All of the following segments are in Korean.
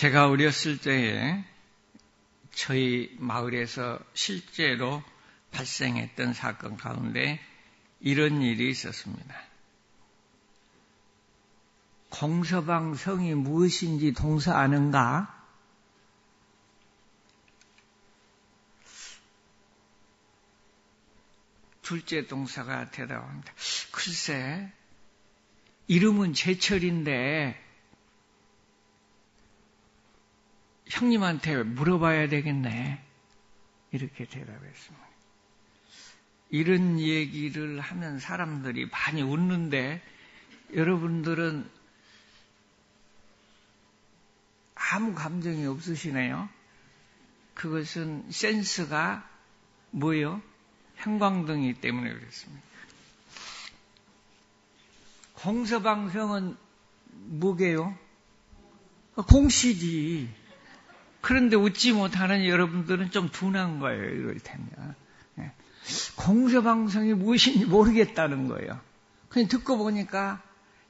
제가 어렸을 때에 저희 마을에서 실제로 발생했던 사건 가운데 이런 일이 있었습니다. 공서방성이 무엇인지 동서 아는가? 둘째 동사가 대답합니다. 글쎄, 이름은 제철인데 형님한테 물어봐야 되겠네. 이렇게 대답했습니다. 이런 얘기를 하면 사람들이 많이 웃는데 여러분들은 아무 감정이 없으시네요. 그것은 센스가 뭐예요? 형광등이기 때문에 그렇습니다. 공서방성은 뭐게요? 공시지. 그런데 웃지 못하는 여러분들은 좀 둔한 거예요. 이럴 텐데. 공서방성이 무엇인지 모르겠다는 거예요. 그냥 듣고 보니까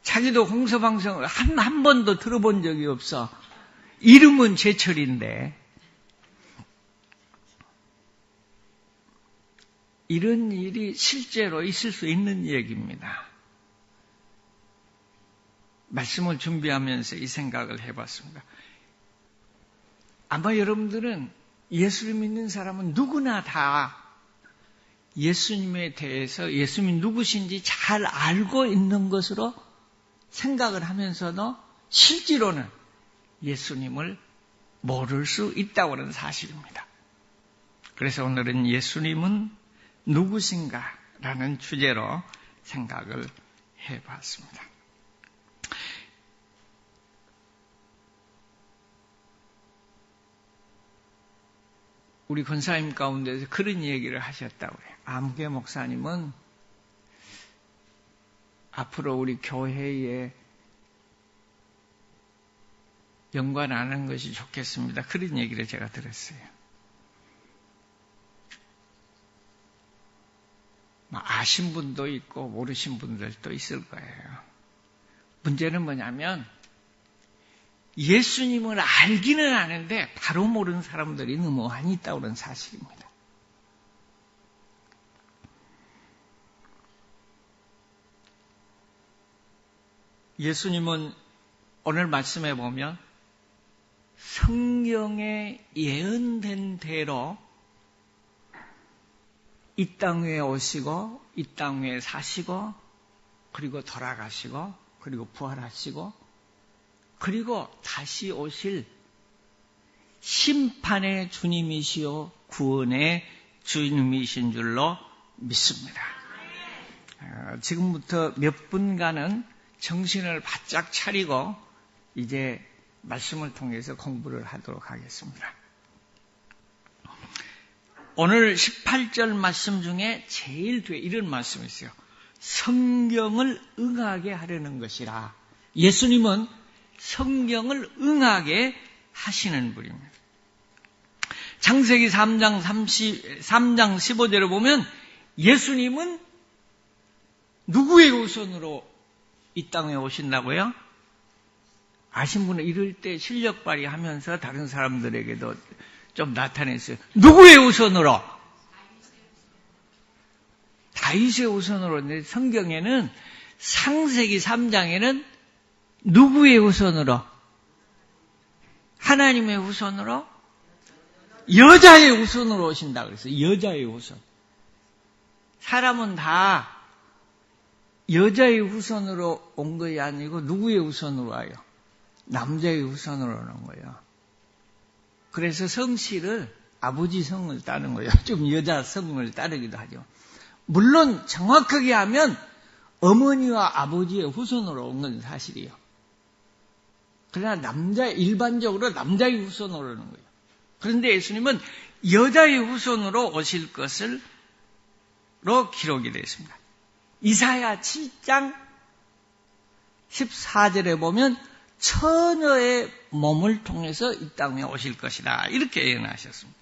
자기도 공서방성을 한 번도 들어본 적이 없어. 이름은 제철인데. 이런 일이 실제로 있을 수 있는 얘기입니다. 말씀을 준비하면서 이 생각을 해봤습니다. 아마 여러분들은 예수를 믿는 사람은 누구나 다 예수님에 대해서 예수님이 누구신지 잘 알고 있는 것으로 생각을 하면서도 실제로는 예수님을 모를 수 있다고 하는 사실입니다. 그래서 오늘은 예수님은 누구신가? 라는 주제로 생각을 해봤습니다. 우리 권사님 가운데서 그런 얘기를 하셨다고 해요. 암계 목사님은 앞으로 우리 교회에 연관하는 것이 좋겠습니다. 그런 얘기를 제가 들었어요. 아신 분도 있고 모르신 분들도 있을 거예요. 문제는 뭐냐면 예수님을 알기는 아는데 바로 모르는 사람들이 너무 많이 있다고 하는 사실입니다. 예수님은 오늘 말씀해 보면 성경에 예언된 대로 이 땅 위에 오시고 이 땅 위에 사시고 그리고 돌아가시고 그리고 부활하시고 그리고 다시 오실 심판의 주님이시요 구원의 주님이신 줄로 믿습니다. 지금부터 몇 분간은 정신을 바짝 차리고 이제 말씀을 통해서 공부를 하도록 하겠습니다. 오늘 18절 말씀 중에 제일 뒤에 이런 말씀이 있어요. 성경을 응하게 하려는 것이라. 예수님은 성경을 응하게 하시는 분입니다. 창세기 3장 15절에 보면 예수님은 누구의 후손으로 이 땅에 오신다고요? 아신 분은 이럴 때 실력 발휘하면서 다른 사람들에게도 좀 나타냈어요. 누구의 후손으로? 다윗의 후손으로. 성경에는 창세기 3장에는 누구의 후손으로? 하나님의 후손으로? 여자의 후손으로 오신다 그랬어요. 여자의 후손. 사람은 다 여자의 후손으로 온 것이 아니고 누구의 후손으로 와요? 남자의 후손으로 오는 거예요. 그래서 성씨를 아버지 성을 따는 거예요. 좀 여자 성을 따르기도 하죠. 물론 정확하게 하면 어머니와 아버지의 후손으로 온 건 사실이에요. 그러나 일반적으로 남자의 후손으로 오는 거예요. 그런데 예수님은 여자의 후손으로 오실 것으로 기록이 되어 있습니다. 이사야 7장 14절에 보면 처녀의 몸을 통해서 이 땅에 오실 것이다. 이렇게 예언하셨습니다.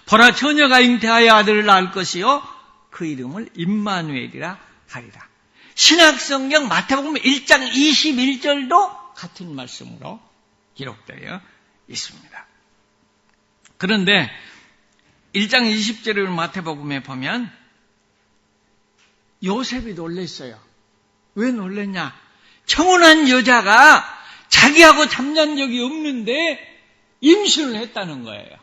보라 처녀가 잉태하여 아들을 낳을 것이요 그 이름을 임마누엘이라 하리라. 신약성경 마태복음 1장 21절도 같은 말씀으로 기록되어 있습니다. 그런데 1장 20절을 마태복음에 보면 요셉이 놀랐어요. 왜 놀랐냐? 청혼한 여자가 자기하고 잠잔 적이 없는데 임신을 했다는 거예요.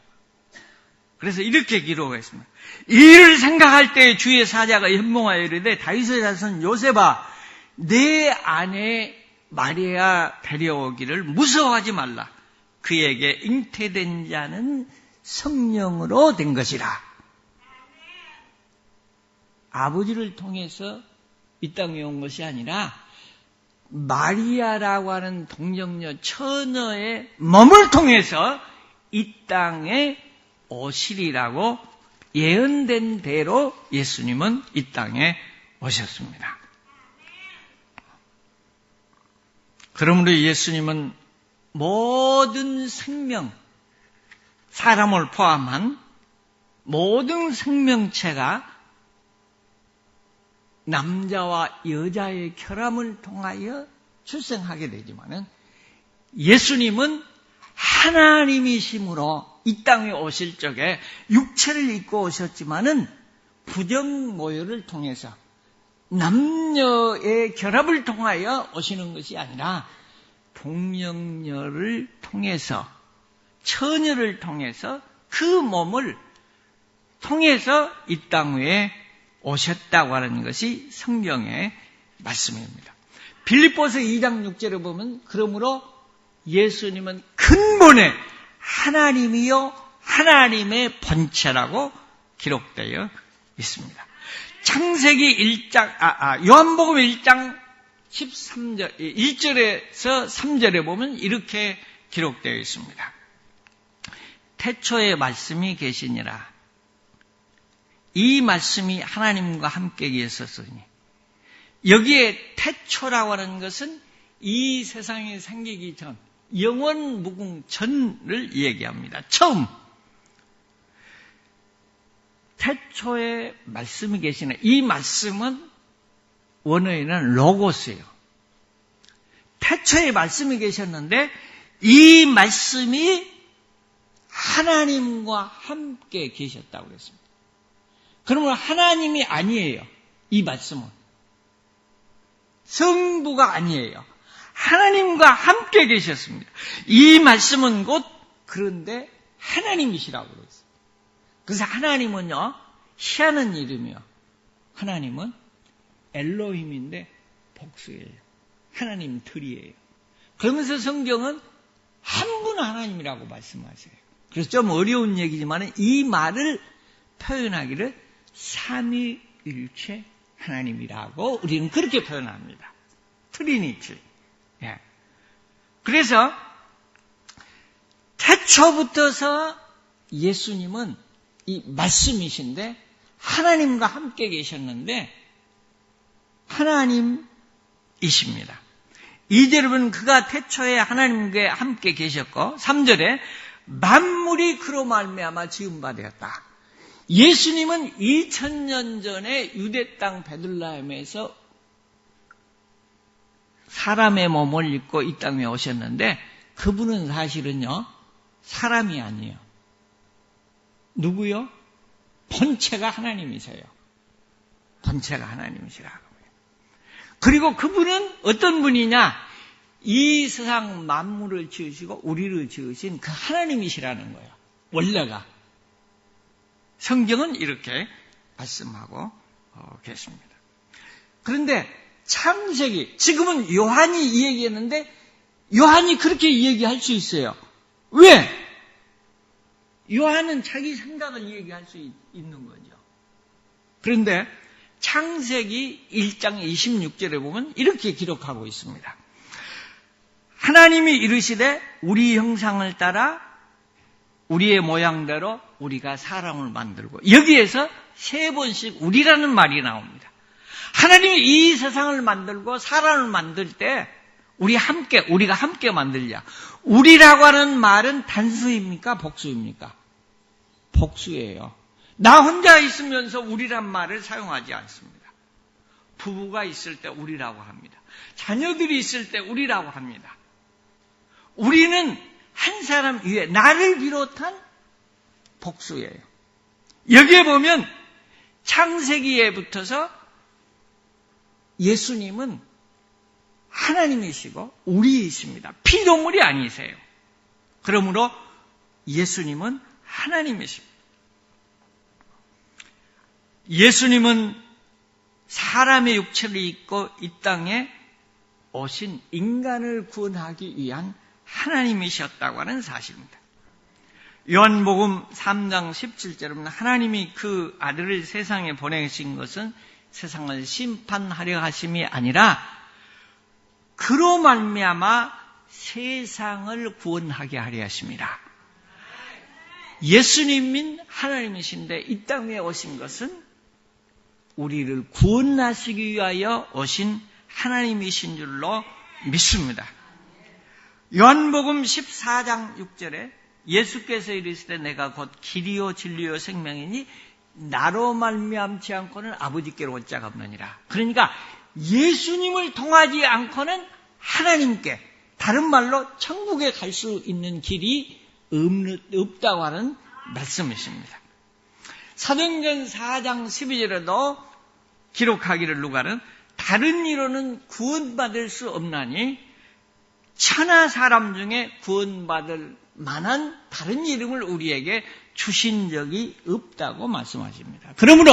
그래서 이렇게 기록했습니다. 이 일을 생각할 때 주의 사자가 현몽하여 이르되 다윗의 자손 요셉아 내 아내 마리아 데려오기를 무서워하지 말라. 그에게 잉태된 자는 성령으로 된 것이라. 아버지를 통해서 이 땅에 온 것이 아니라 마리아라고 하는 동정녀 처녀의 몸을 통해서 이 땅에 오시리라고 예언된 대로 예수님은 이 땅에 오셨습니다. 그러므로 예수님은 모든 생명, 사람을 포함한 모든 생명체가 남자와 여자의 결함을 통하여 출생하게 되지만은 예수님은 하나님이심으로 이 땅에 오실 적에 육체를 입고 오셨지만은 부정모혈을 통해서 남녀의 결합을 통하여 오시는 것이 아니라 동정녀를 통해서 처녀를 통해서 그 몸을 통해서 이 땅 위에 오셨다고 하는 것이 성경의 말씀입니다. 빌립보서 2장 6절에 보면 그러므로 예수님은 근본에 하나님이요 하나님의 본체라고 기록되어 있습니다. 창세기 1장 요한복음 1장 13절 1절에서 3절에 보면 이렇게 기록되어 있습니다. 태초에 말씀이 계시니라. 이 말씀이 하나님과 함께 계셨으니 여기에 태초라고 하는 것은 이 세상이 생기기 전 영원 무궁 전을 얘기합니다. 처음 태초에 말씀이 계시네. 이 말씀은 원어에는 로고스예요. 태초에 말씀이 계셨는데 이 말씀이 하나님과 함께 계셨다고 그랬습니다. 그러면 하나님이 아니에요. 이 말씀은. 성부가 아니에요. 하나님과 함께 계셨습니다. 이 말씀은 곧 그런데 하나님이시라고 그랬어요. 그래서 하나님은요. 희한한 이름이요. 하나님은 엘로힘인데 복수예요. 하나님 들이에요. 그러면서 성경은 한 분 하나님이라고 말씀하세요. 그래서 좀 어려운 얘기지만 이 말을 표현하기를 삼위일체 하나님이라고 우리는 그렇게 표현합니다. 트리니티. 예. 그래서 태초부터서 예수님은 이 말씀이신데 하나님과 함께 계셨는데 하나님이십니다. 2절에 보면 그가 태초에 하나님과 함께 계셨고 3절에 만물이 그로 말미암아 지은 바 되었다. 예수님은 2000년 전에 유대 땅 베들레헴에서 사람의 몸을 입고 이 땅에 오셨는데 그분은 사실은요 사람이 아니에요. 누구요? 본체가 하나님이세요. 본체가 하나님이시라고. 그리고 그분은 어떤 분이냐? 이 세상 만물을 지으시고 우리를 지으신 그 하나님이시라는 거예요. 원래가. 성경은 이렇게 말씀하고 계십니다. 그런데 창세기, 지금은 요한이 이 얘기했는데 요한이 그렇게 얘기할 수 있어요. 왜? 요한은 자기 생각을 얘기할 수 있는 거죠. 그런데 창세기 1장 26절에 보면 이렇게 기록하고 있습니다. 하나님이 이르시되 우리 형상을 따라 우리의 모양대로 우리가 사람을 만들고 여기에서 3번씩 우리라는 말이 나옵니다. 하나님이 이 세상을 만들고 사람을 만들 때 우리가 함께 만들자. 우리라고 하는 말은 단수입니까? 복수입니까? 복수예요. 나 혼자 있으면서 우리란 말을 사용하지 않습니다. 부부가 있을 때 우리라고 합니다. 자녀들이 있을 때 우리라고 합니다. 우리는 한 사람 위에 나를 비롯한 복수예요. 여기에 보면 창세기에 붙어서 예수님은 하나님이시고 우리이십니다. 피조물이 아니세요. 그러므로 예수님은 하나님이십니다. 예수님은 사람의 육체를 입고 이 땅에 오신 인간을 구원하기 위한 하나님이셨다고 하는 사실입니다. 요한복음 3장 17절에 보면 하나님이 그 아들을 세상에 보내신 것은 세상을 심판하려 하심이 아니라 그로 말미암아 세상을 구원하게 하려 하심이라. 예수님인 하나님이신데 이 땅에 오신 것은 우리를 구원하시기 위하여 오신 하나님이신 줄로 믿습니다. 요한복음 14장 6절에 예수께서 이르시되 내가 곧 길이요 진리요 생명이니 나로 말미암지 않고는 아버지께로 올 자가 없느니라. 그러니까 예수님을 통하지 않고는 하나님께, 다른 말로 천국에 갈 수 있는 길이 없다고 하는 말씀이십니다. 사도행전 4장 12절에도 기록하기를 누가는 다른 이로는 구원받을 수 없나니 천하 사람 중에 구원받을 만한 다른 이름을 우리에게 주신 적이 없다고 말씀하십니다. 그러므로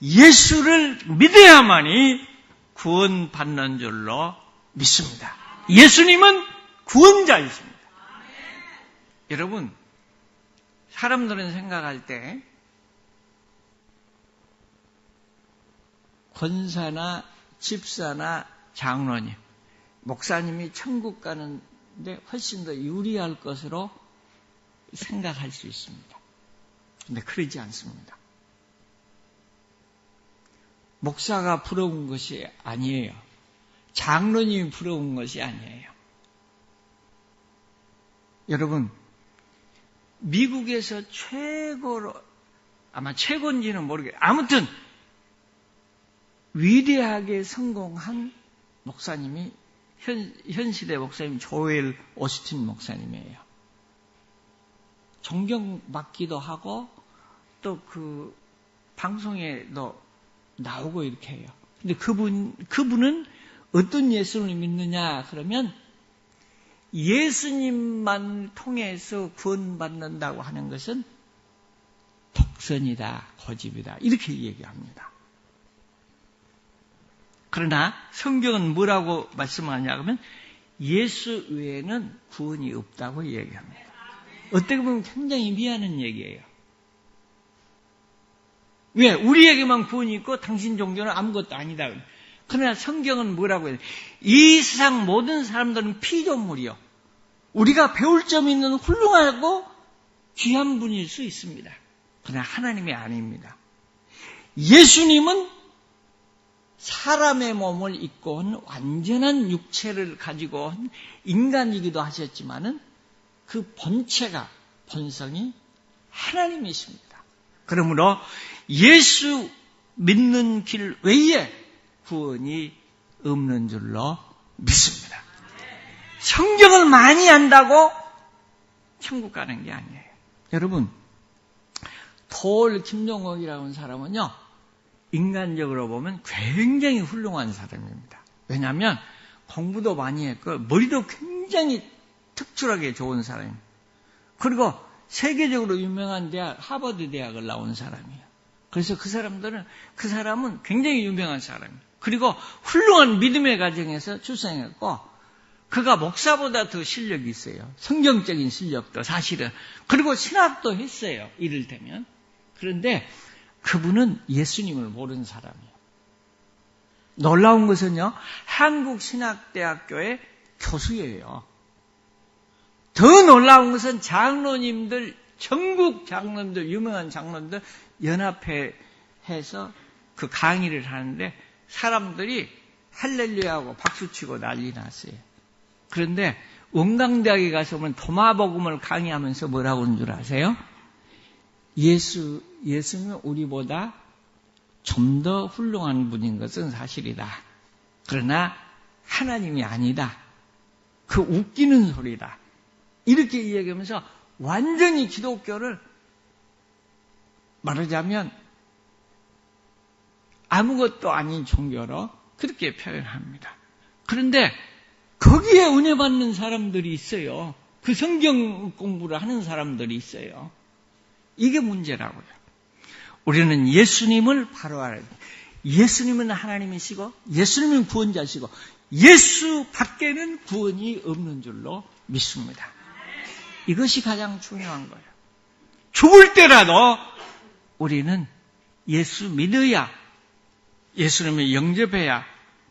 예수를 믿어야만이 구원받는 줄로 믿습니다. 예수님은 구원자이십니다. 여러분, 사람들은 생각할 때 권사나 집사나 장로님, 목사님이 천국 가는데 훨씬 더 유리할 것으로 생각할 수 있습니다. 근데 그러지 않습니다. 목사가 부러운 것이 아니에요. 장로님이 부러운 것이 아니에요. 여러분, 미국에서 최고로, 아마 최고인지는 모르겠어요. 아무튼 위대하게 성공한 목사님이 현 시대 목사님 조엘 오스틴 목사님이에요. 존경받기도 하고 또 그 방송에도 나오고 이렇게 해요. 근데 그분은 어떤 예수를 믿느냐 그러면 예수님만 통해서 구원받는다고 하는 것은 독선이다, 고집이다 이렇게 얘기합니다. 그러나 성경은 뭐라고 말씀하냐 그러면 예수 외에는 구원이 없다고 얘기합니다. 어떻게 보면 굉장히 미안한 얘기예요. 왜? 우리에게만 구원이 있고 당신 종교는 아무것도 아니다. 그러나 성경은 뭐라고 해요? 이 세상 모든 사람들은 피조물이요. 우리가 배울 점이 있는 훌륭하고 귀한 분일 수 있습니다. 그러나 하나님이 아닙니다. 예수님은 사람의 몸을 입고 온 완전한 육체를 가지고 온 인간이기도 하셨지만은 그 본성이 하나님이십니다. 그러므로 예수 믿는 길 외에 구원이 없는 줄로 믿습니다. 성경을 많이 안다고 천국 가는 게 아니에요. 여러분, 돌 김종옥이라고 하는 사람은요, 인간적으로 보면 굉장히 훌륭한 사람입니다. 왜냐하면 공부도 많이 했고 머리도 굉장히 특출하게 좋은 사람입니다. 그리고 세계적으로 유명한 대학, 하버드 대학을 나온 사람이에요. 그래서 그 사람은 굉장히 유명한 사람이에요. 그리고 훌륭한 믿음의 가정에서 출생했고 그가 목사보다 더 실력이 있어요. 성경적인 실력도 사실은. 그리고 신학도 했어요. 이를테면. 그런데 그분은 예수님을 모르는 사람이에요. 놀라운 것은요, 한국신학대학교의 교수예요. 더 놀라운 것은 장로님들, 전국 장로님들, 유명한 장로님들 연합회에서 그 강의를 하는데 사람들이 할렐루야하고 박수치고 난리 났어요. 그런데 원광대학에 가서 보면 도마복음을 강의하면서 뭐라고 하는 줄 아세요? 예수는 우리보다 좀 더 훌륭한 분인 것은 사실이다. 그러나 하나님이 아니다. 그 웃기는 소리다. 이렇게 이야기하면서 완전히 기독교를 말하자면 아무것도 아닌 종교로 그렇게 표현합니다. 그런데 거기에 은혜 받는 사람들이 있어요. 그 성경 공부를 하는 사람들이 있어요. 이게 문제라고요. 우리는 예수님을 바로 알아야 돼요. 예수님은 하나님이시고 예수님은 구원자시고 예수 밖에는 구원이 없는 줄로 믿습니다. 이것이 가장 중요한 거예요. 죽을 때라도 우리는 예수 믿어야, 예수님을 영접해야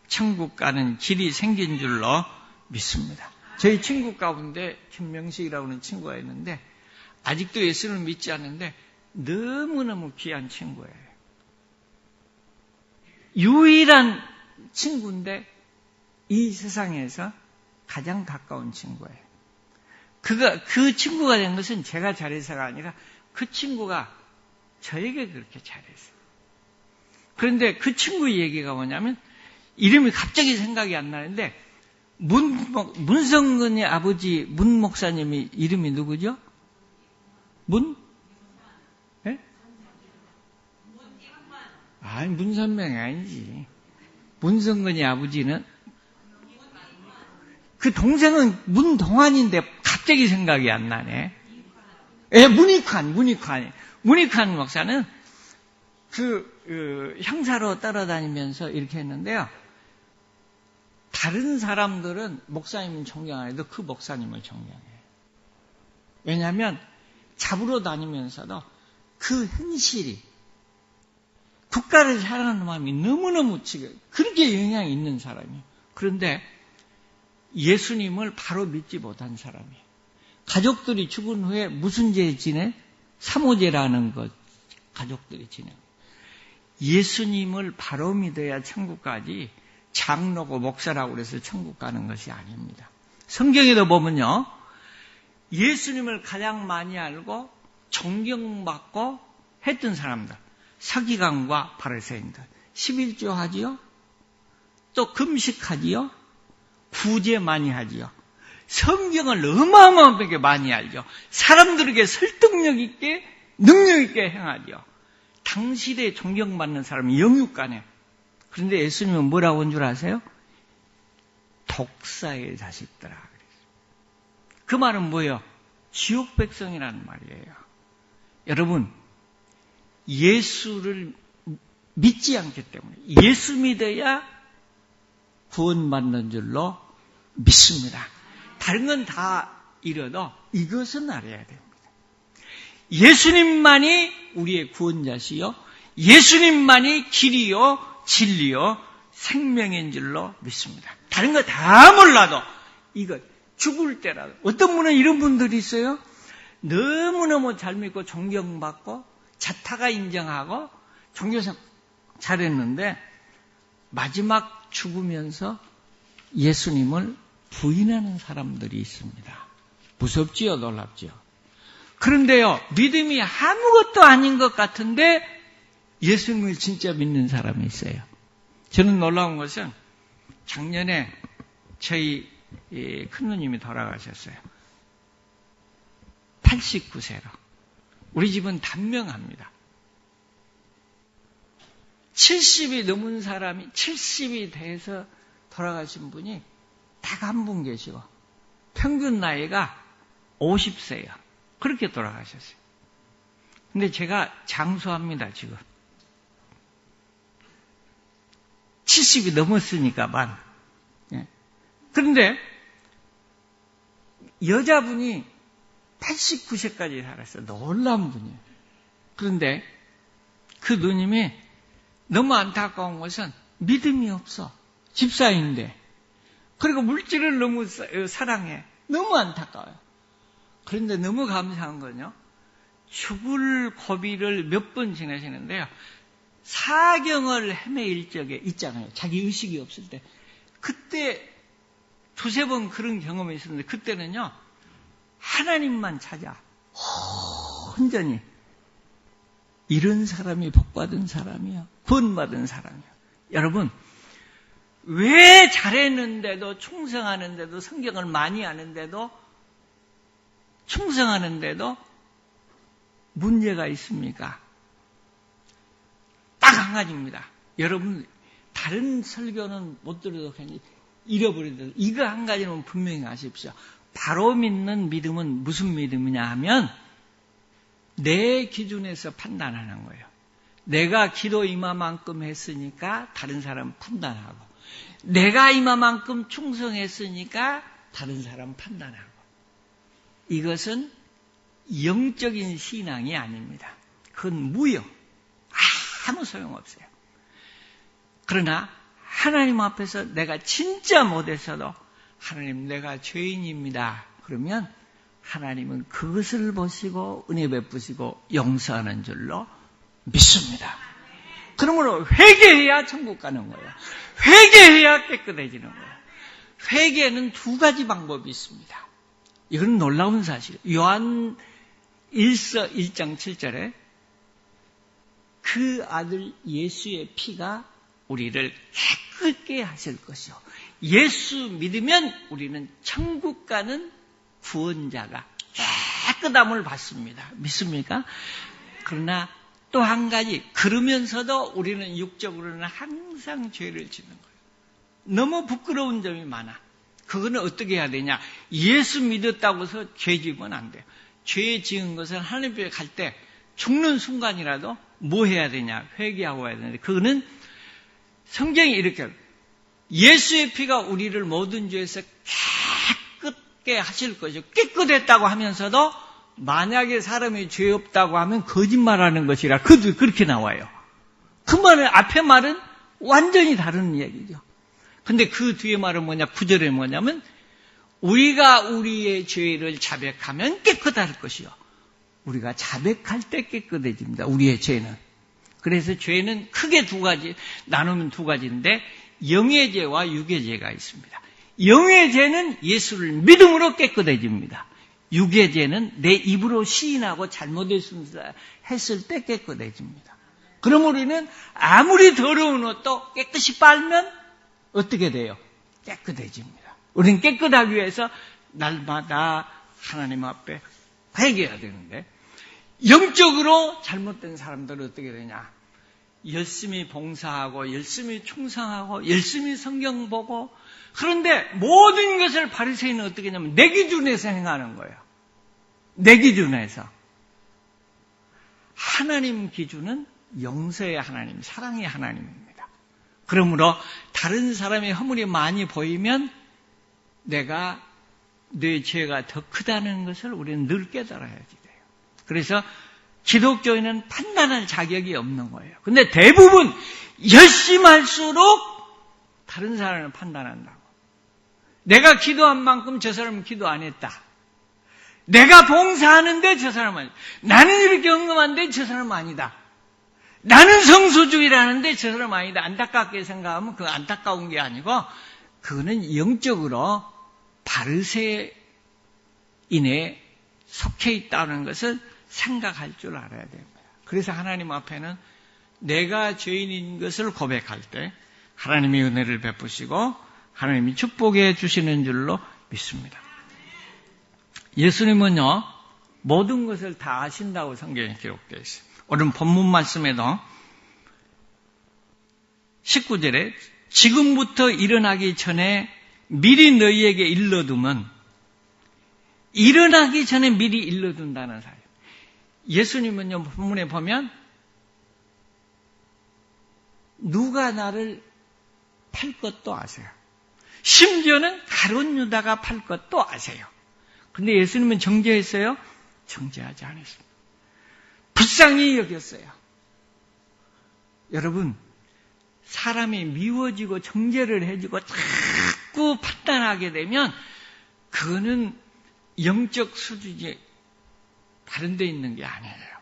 천국 가는 길이 생긴 줄로 믿습니다. 저희 친구 가운데 김명식이라고 하는 친구가 있는데 아직도 예수를 믿지 않는데 너무너무 귀한 친구예요. 유일한 친구인데 이 세상에서 가장 가까운 친구예요. 그 친구가 된 것은 제가 잘해서가 아니라 그 친구가 저에게 그렇게 잘했어요. 그런데 그 친구 얘기가 뭐냐면 이름이 갑자기 생각이 안 나는데 문성근의 아버지 문 목사님이 이름이 누구죠? 예? 아니 문선명이 아니지. 문성근의 아버지는 그 동생은 문동환인데 갑자기 생각이 안 나네. 예, 문익환 목사는 형사로 따라다니면서 이렇게 했는데요. 다른 사람들은 목사님은 존경 안 해도 그 목사님을 존경해요. 왜냐하면 잡으러 다니면서도 그 현실이 국가를 사랑하는 마음이 너무너무 그렇게 영향이 있는 사람이에요. 그런데 예수님을 바로 믿지 못한 사람이에요. 가족들이 죽은 후에 무슨 죄 지내? 사모제라는 것 가족들이 지내. 예수님을 바로 믿어야 천국 가지 장로고 목사라고 그래서 천국 가는 것이 아닙니다. 성경에도 보면요. 예수님을 가장 많이 알고 존경받고 했던 사람들. 서기관과 바리새인들. 11조 하지요. 또 금식하지요. 구제 많이 하지요. 성경을 어마어마하게 많이 알죠. 사람들에게 설득력 있게 능력 있게 행하죠. 당시대에 존경받는 사람이 영육간에. 그런데 예수님은 뭐라고 한 줄 아세요? 독사의 자식들아. 그 말은 뭐예요? 지옥 백성이라는 말이에요. 여러분, 예수를 믿지 않기 때문에 예수 믿어야 구원받는 줄로 믿습니다. 다른 건 다 이뤄도 이것은 알아야 됩니다. 예수님만이 우리의 구원자시요 예수님만이 길이요 진리요 생명인 줄로 믿습니다. 다른 거 다 몰라도 이거 죽을 때라도 어떤 분은 이런 분들이 있어요. 너무너무 잘 믿고 존경받고 자타가 인정하고 종교생 잘했는데 마지막 죽으면서 예수님을 부인하는 사람들이 있습니다. 무섭지요, 놀랍지요. 그런데요, 믿음이 아무것도 아닌 것 같은데 예수님을 진짜 믿는 사람이 있어요. 저는 놀라운 것은 작년에 저희 큰누님이 돌아가셨어요. 89세로. 우리 집은 단명합니다. 70이 넘은 사람이 70이 돼서 돌아가신 분이 딱 한 분 계시고 평균 나이가 50세예요. 그렇게 돌아가셨어요. 근데 제가 장수합니다, 지금. 70이 넘었으니까만. 예. 그런데 여자분이 89세까지 살았어요. 놀라운 분이에요. 그런데 그 누님이 너무 안타까운 것은 믿음이 없어. 집사인데. 그리고 물질을 너무 사랑해. 너무 안타까워요. 그런데 너무 감사한 건요. 죽을 고비를 몇 번 지내시는데요. 사경을 헤매일 적에 있잖아요. 자기 의식이 없을 때. 그때 두세 번 그런 경험이 있었는데 그때는요. 하나님만 찾아. 온전히. 이런 사람이 복받은 사람이요. 구원받은 사람이요. 여러분, 왜 잘했는데도, 충성하는데도, 성경을 많이 하는데도, 충성하는데도 문제가 있습니까? 딱 한 가지입니다. 여러분, 다른 설교는 못 들어도 그냥 잃어버리더라도 이거 한 가지는 분명히 아십시오. 바로 믿는 믿음은 무슨 믿음이냐 하면 내 기준에서 판단하는 거예요. 내가 기도 이마만큼 했으니까 다른 사람 판단하고, 내가 이마만큼 충성했으니까 다른 사람 판단하고. 이것은 영적인 신앙이 아닙니다. 그건 무용. 아무 소용없어요. 그러나 하나님 앞에서 내가 진짜 못했어도 하나님 내가 죄인입니다. 그러면 하나님은 그것을 보시고 은혜 베푸시고 용서하는 줄로 믿습니다. 그러므로 회개해야 천국 가는 거예요. 회개해야 깨끗해지는 거예요. 회개는 두 가지 방법이 있습니다. 이건 놀라운 사실이에요. 요한 1서 1장 7절에 그 아들 예수의 피가 우리를 깨끗게 하실 것이요. 예수 믿으면 우리는 천국 가는 구원자가 깨끗함을 받습니다. 믿습니까? 그러나 또 한 가지, 그러면서도 우리는 육적으로는 항상 죄를 짓는 거예요. 너무 부끄러운 점이 많아. 그거는 어떻게 해야 되냐? 예수 믿었다고 해서 죄 지으면 안 돼요. 죄 지은 것은 하나님 앞에 갈 때 죽는 순간이라도 뭐 해야 되냐? 회개하고 해야 되는데, 그거는 성경이 이렇게 예수의 피가 우리를 모든 죄에서 깨끗게 하실 것이요. 깨끗했다고 하면서도 만약에 사람이 죄 없다고 하면 거짓말하는 것이라 그렇게 나와요. 그 말은 앞에 말은 완전히 다른 얘기죠. 근데 그 뒤에 말은 뭐냐? 9절에 뭐냐면 우리가 우리의 죄를 자백하면 깨끗할 것이요. 우리가 자백할 때 깨끗해집니다. 우리의 죄는. 그래서 죄는 크게 두 가지, 나누면 두 가지인데 영의 죄와 육의 죄가 있습니다. 영의 죄는 예수를 믿음으로 깨끗해집니다. 육의 죄는 내 입으로 시인하고 잘못했습니다 했을 때 깨끗해집니다. 그럼 우리는 아무리 더러운 옷도 깨끗이 빨면 어떻게 돼요? 깨끗해집니다. 우리는 깨끗하기 위해서 날마다 하나님 앞에 회개해야 되는데, 영적으로 잘못된 사람들은 어떻게 되냐? 열심히 봉사하고 열심히 충성하고 열심히 성경 보고, 그런데 모든 것을 바리새인은 어떻게 하냐면 내 기준에서 행하는 거예요. 내 기준에서. 하나님 기준은 용서의 하나님, 사랑의 하나님입니다. 그러므로 다른 사람의 허물이 많이 보이면 내가 내 죄가 더 크다는 것을 우리는 늘 깨달아야지 돼요. 그래서 기독교인은 판단할 자격이 없는 거예요. 근데 대부분 열심히 할수록 다른 사람을 판단한다고. 내가 기도한 만큼 저 사람은 기도 안 했다. 내가 봉사하는데 저 사람은 아니다. 나는 이렇게 헌금하는데 저 사람은 아니다. 나는 성소주의라는데 저 사람은 아니다. 안타깝게 생각하면 그 안타까운 게 아니고 그거는 영적으로 바르새인에 속해 있다는 것을 생각할 줄 알아야 됩니다. 그래서 하나님 앞에는 내가 죄인인 것을 고백할 때 하나님이 은혜를 베푸시고 하나님이 축복해 주시는 줄로 믿습니다. 예수님은요, 모든 것을 다 아신다고 성경에 기록되어 있어요. 오늘 본문 말씀에도 19절에 지금부터 일어나기 전에 미리 너희에게 일러두면, 일어나기 전에 미리 일러둔다는 사실. 예수님은요, 본문에 보면 누가 나를 팔 것도 아세요. 심지어는 가룟 유다가 팔 것도 아세요. 근데 예수님은 정죄했어요? 정죄하지 않았습니다. 불쌍히 여겼어요. 여러분, 사람이 미워지고 정죄를 해주고 자꾸 판단하게 되면 그거는 영적 수준이 다른 데 있는 게 아니에요.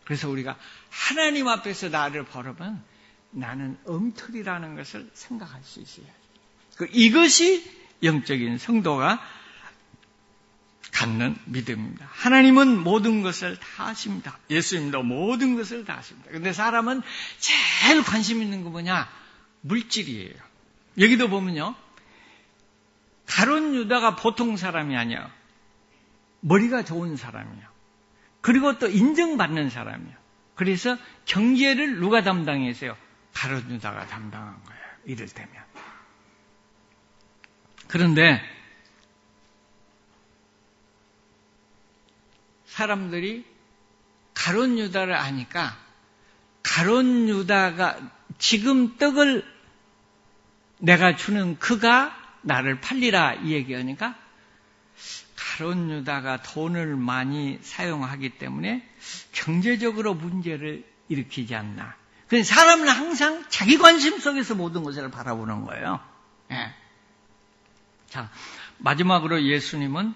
그래서 우리가 하나님 앞에서 나를 바라보면 나는 엉터리라는 것을 생각할 수 있어요. 이것이 영적인 성도가 갖는 믿음입니다. 하나님은 모든 것을 다 아십니다. 예수님도 모든 것을 다 아십니다. 그런데 사람은 제일 관심 있는 거 뭐냐? 물질이에요. 여기도 보면요. 가룟 유다가 보통 사람이 아니야. 머리가 좋은 사람이야. 그리고 또 인정받는 사람이야. 그래서 경제를 누가 담당했어요? 가룟 유다가 담당한 거예요. 이를테면. 그런데 사람들이 가룟 유다를 아니까 가룟 유다가 지금 떡을 내가 주는 그가 나를 팔리라 이 얘기하니까 가룟 유다가 돈을 많이 사용하기 때문에 경제적으로 문제를 일으키지 않나. 그래서 사람은 항상 자기 관심 속에서 모든 것을 바라보는 거예요. 예. 자, 마지막으로 예수님은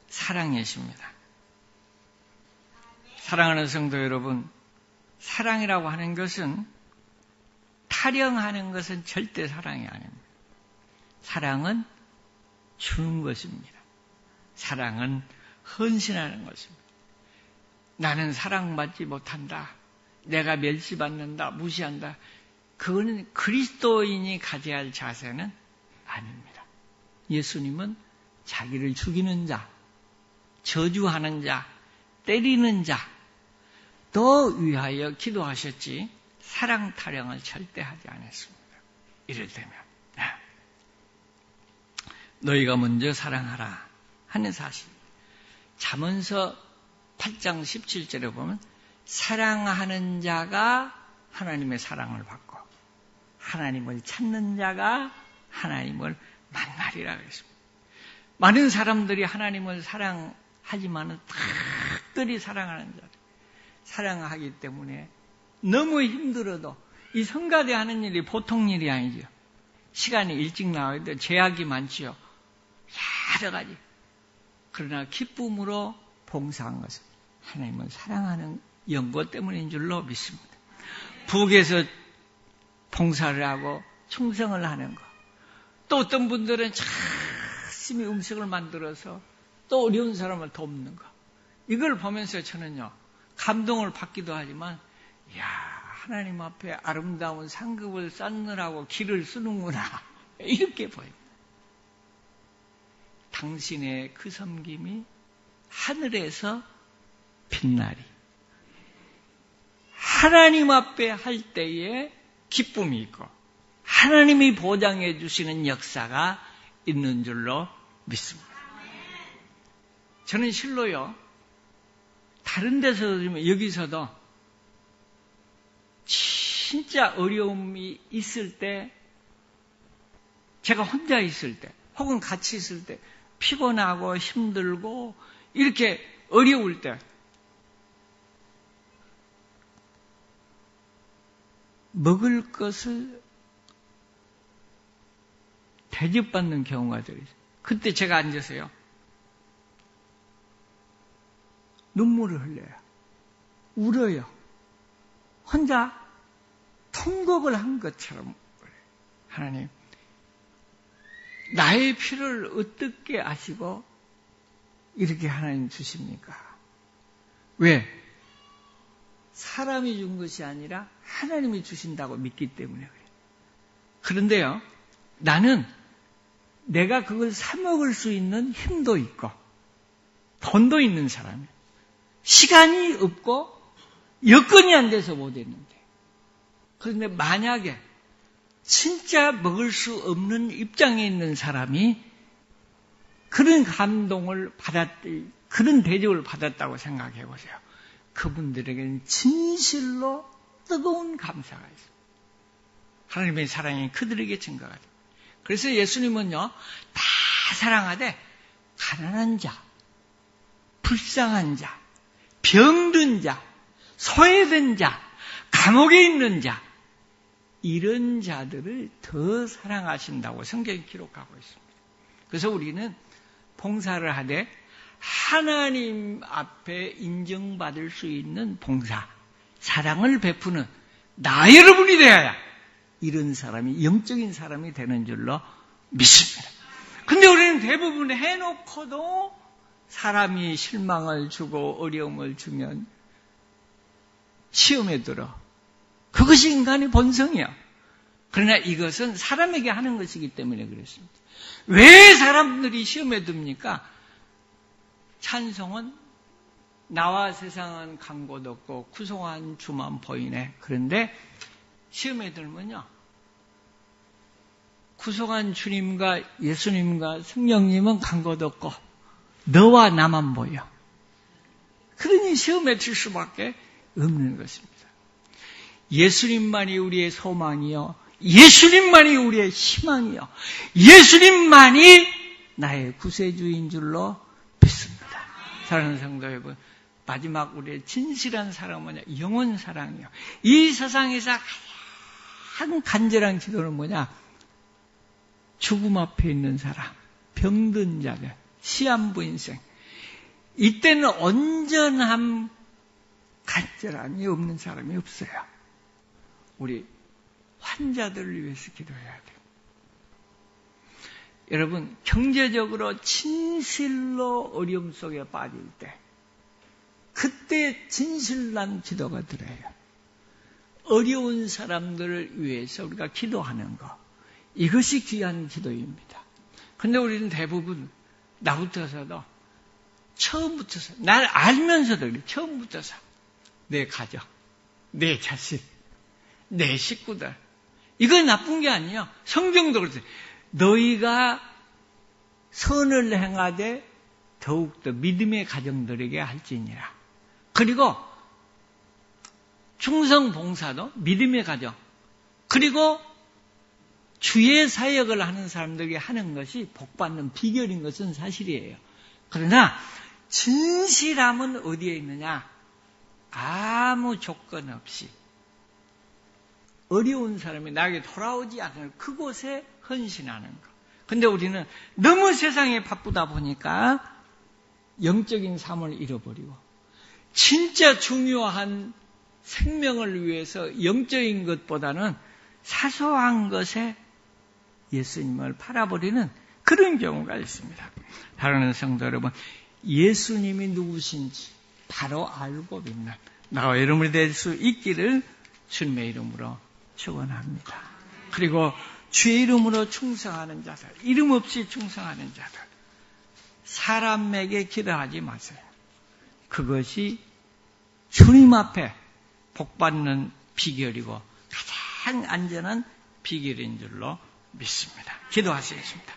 사랑이십니다. 사랑하는 성도 여러분, 사랑이라고 하는 것은 타령하는 것은 절대 사랑이 아닙니다. 사랑은 주는 것입니다. 사랑은 헌신하는 것입니다. 나는 사랑받지 못한다. 내가 멸시받는다. 무시한다. 그거는 그리스도인이 가져야 할 자세는 아닙니다. 예수님은 자기를 죽이는 자, 저주하는 자, 때리는 자, 더 위하여 기도하셨지 사랑 타령을 절대 하지 않았습니다. 이럴 때면 너희가 먼저 사랑하라 하는 사실. 잠언서 8장 17절에 보면 사랑하는 자가 하나님의 사랑을 받고 하나님을 찾는 자가 하나님을 만나리라 그랬습니다. 많은 사람들이 하나님을 사랑하지만은 특별히 사랑하는 자들 사랑하기 때문에 너무 힘들어도 이 성가대 하는 일이 보통 일이 아니죠. 시간이 일찍 나와야 돼. 제약이 많지요. 여러 가지. 그러나 기쁨으로 봉사한 것은 하나님을 사랑하는 연고 때문인 줄로 믿습니다. 북에서 봉사를 하고 충성을 하는 것. 또 어떤 분들은 열심히 음식을 만들어서 또 어려운 사람을 돕는 것. 이걸 보면서 저는요. 감동을 받기도 하지만 이야 하나님 앞에 아름다운 상급을 쌓느라고 길을 쓰는구나 이렇게 보입니다. 당신의 그 섬김이 하늘에서 빛나리. 하나님 앞에 할 때에 기쁨이 있고 하나님이 보장해 주시는 역사가 있는 줄로 믿습니다. 저는 실로요. 다른 데서도 여기서도 진짜 어려움이 있을 때 제가 혼자 있을 때 혹은 같이 있을 때 피곤하고 힘들고 이렇게 어려울 때 먹을 것을 대접받는 경우가 들어요. 그때 제가 앉아서요. 눈물을 흘려요. 울어요. 혼자 통곡을 한 것처럼 하나님 나의 필요를 어떻게 아시고 이렇게 하나님 주십니까? 왜? 사람이 준 것이 아니라 하나님이 주신다고 믿기 때문에 그래요. 그런데요. 나는 내가 그걸 사 먹을 수 있는 힘도 있고 돈도 있는 사람이에요. 시간이 없고 여건이 안 돼서 못 했는데. 그런데 만약에 진짜 먹을 수 없는 입장에 있는 사람이 그런 감동을 그런 대접을 받았다고 생각해 보세요. 그분들에게는 진실로 뜨거운 감사가 있어요. 하나님의 사랑이 그들에게 증가가 돼요. 그래서 예수님은요, 다 사랑하되 가난한 자, 불쌍한 자, 병든 자, 소외된 자, 감옥에 있는 자, 이런 자들을 더 사랑하신다고 성경이 기록하고 있습니다. 그래서 우리는 봉사를 하되 하나님 앞에 인정받을 수 있는 봉사, 사랑을 베푸는 나 여러분이 되어야 이런 사람이 영적인 사람이 되는 줄로 믿습니다. 근데 우리는 대부분 해놓고도 사람이 실망을 주고 어려움을 주면 시험에 들어. 그것이 인간의 본성이야. 그러나 이것은 사람에게 하는 것이기 때문에 그렇습니다. 왜 사람들이 시험에 듭니까? 찬송은 나와 세상은 간 곳 없고 구속한 주만 보이네. 그런데 시험에 들면요, 구속한 주님과 예수님과 성령님은 간 곳 없고 너와 나만 보여. 그러니 시험에 들 수밖에 없는 것입니다. 예수님만이 우리의 소망이요, 예수님만이 우리의 희망이요, 예수님만이 나의 구세주인 줄로 믿습니다. 사랑하는 성도 여러분, 마지막 우리의 진실한 사랑은 뭐냐? 영혼 사랑이요. 이 세상에서 가장 간절한 기도는 뭐냐? 죽음 앞에 있는 사람, 병든 자들, 시한부 인생. 이때는 온전함, 간절함이 없는 사람이 없어요. 우리 환자들을 위해서 기도해야 돼요. 여러분, 경제적으로 진실로 어려움 속에 빠질 때, 그때 진실난 기도가 들어요. 어려운 사람들을 위해서 우리가 기도하는 것, 이것이 귀한 기도입니다. 그런데 우리는 대부분 나부터서도 처음부터서, 날 알면서도 그래. 처음부터서 내 가족, 내 자식, 내 식구들, 이건 나쁜 게 아니에요. 성경도 그렇죠. 너희가 선을 행하되 더욱더 믿음의 가정들에게 할지니라. 그리고 충성 봉사도 믿음의 가정, 그리고 주의 사역을 하는 사람들에게 하는 것이 복받는 비결인 것은 사실이에요. 그러나 진실함은 어디에 있느냐? 아무 조건 없이 어려운 사람이 나에게 돌아오지 않을 그곳에 헌신하는 것. 근데 우리는 너무 세상에 바쁘다 보니까 영적인 삶을 잃어버리고 진짜 중요한 생명을 위해서 영적인 것보다는 사소한 것에 예수님을 팔아버리는 그런 경우가 있습니다. 사랑하는 성도 여러분, 예수님이 누구신지 바로 알고 믿는 나와 여러분이 될 수 있기를 주님의 이름으로 축원합니다. 그리고 주의 이름으로 충성하는 자들, 이름 없이 충성하는 자들, 사람에게 기도하지 마세요. 그것이 주님 앞에 복받는 비결이고 가장 안전한 비결인 줄로 믿습니다. 기도하시겠습니다.